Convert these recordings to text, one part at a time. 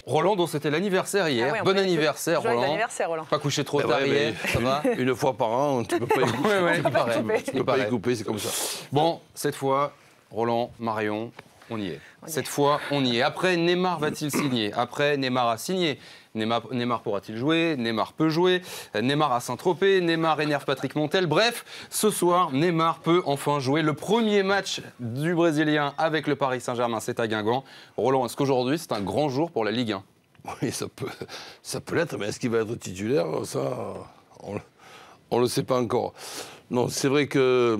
Roland, dont c'était l'anniversaire hier. Ah ouais, bon anniversaire, Joyeux Roland. anniversaire, Roland. Pas couché trop tard hier, ça va? Une fois par an, tu peux pas y couper. Ouais, Tu peux pas y couper, c'est comme ça. Bon, cette fois, Roland, Marion, on y est. Cette fois, on y est. Après, Neymar va-t-il signer? Après, Neymar a signé. Neymar pourra-t-il jouer? Neymar peut jouer. Neymar à Saint-Tropez. Neymar énerve Patrick Montel. Bref, ce soir, Neymar peut enfin jouer. Le premier match du Brésilien avec le Paris Saint-Germain, c'est à Guingamp. Roland, est-ce qu'aujourd'hui, c'est un grand jour pour la Ligue 1? Oui, ça peut l'être, mais est-ce qu'il va être titulaire? Ça, on ne le sait pas encore. Non, c'est vrai que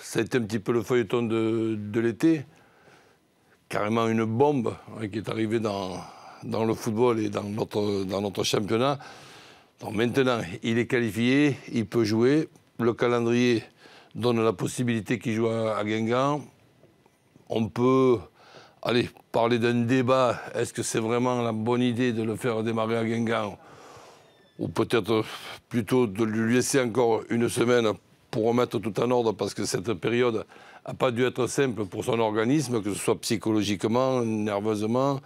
ça a été un petit peu le feuilleton de l'été. Carrément une bombe qui est arrivée dans le football et dans notre championnat. Donc maintenant, il est qualifié, il peut jouer. Le calendrier donne la possibilité qu'il joue à Guingamp. On peut parler d'un débat. Est-ce que c'est vraiment la bonne idée de le faire démarrer à Guingamp? Ou peut-être plutôt de lui laisser encore une semaine pour remettre tout en ordre, parce que cette période n'a pas dû être simple pour son organisme, que ce soit psychologiquement, nerveusement.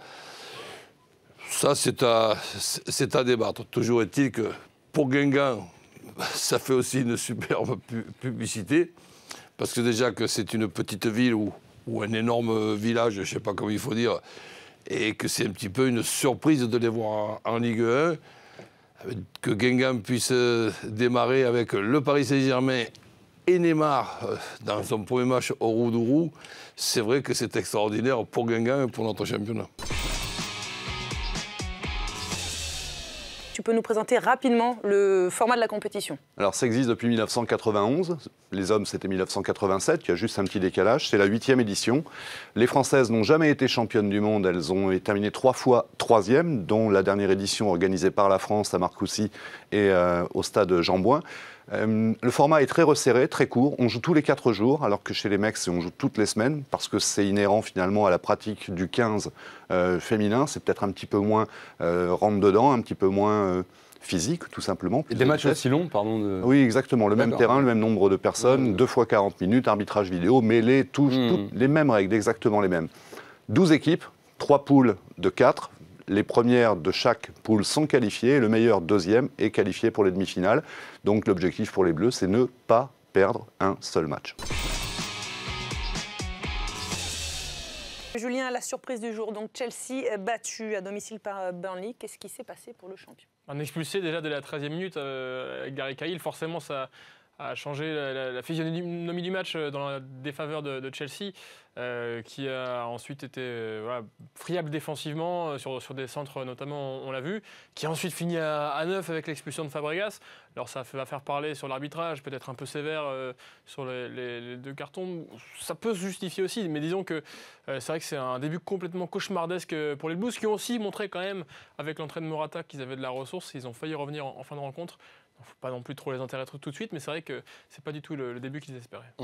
Ça, c'est à débattre. Toujours est-il que pour Guingamp, ça fait aussi une superbe publicité, parce que déjà que c'est une petite ville ou un énorme village, je ne sais pas comment il faut dire, et que c'est un petit peu une surprise de les voir en Ligue 1, que Guingamp puisse démarrer avec le Paris Saint-Germain et Neymar dans son premier match au Roudourou. C'est vrai que c'est extraordinaire pour Guingamp et pour notre championnat. Tu peux nous présenter rapidement le format de la compétition? Alors ça existe depuis 1991, les hommes c'était 1987, il y a juste un petit décalage, c'est la 8e édition. Les Françaises n'ont jamais été championnes du monde, elles ont terminé 3 fois 3e, dont la dernière édition organisée par la France à Marcoussis et au stade Jean-Bouin. Le format est très resserré, très court, on joue tous les 4 jours, alors que chez les mecs on joue toutes les semaines, parce que c'est inhérent finalement à la pratique du 15 féminin, c'est peut-être un petit peu moins rentre-dedans, un petit peu moins physique tout simplement. Et des matchs aussi longs, pardon Oui, exactement, le même terrain, le même nombre de personnes, 2 fois 40 minutes, arbitrage vidéo, mêlées, toutes les mêmes règles, exactement les mêmes. 12 équipes, 3 poules de 4. Les premières de chaque poule sont qualifiées, le meilleur deuxième est qualifié pour les demi-finales. Donc l'objectif pour les Bleus, c'est ne pas perdre un seul match. Julien, la surprise du jour, donc Chelsea battu à domicile par Burnley. Qu'est-ce qui s'est passé pour le champion? Un expulsé déjà dès la 13e minute avec Gary Cahill, forcément ça a changé la physionomie du match dans la défaveur de Chelsea, qui a ensuite été friable défensivement sur des centres notamment, on l'a vu, qui a ensuite fini à 9 avec l'expulsion de Fabregas. Alors ça va faire parler sur l'arbitrage, peut-être un peu sévère sur les 2 cartons. Ça peut se justifier aussi, mais disons que c'est vrai que c'est un début complètement cauchemardesque pour les Blues, qui ont aussi montré quand même, avec l'entrée de Morata, qu'ils avaient de la ressource. Ils ont failli revenir en fin de rencontre. Il ne faut pas non plus trop les enterrer tout de suite, mais c'est vrai que ce n'est pas du tout le début qu'ils espéraient.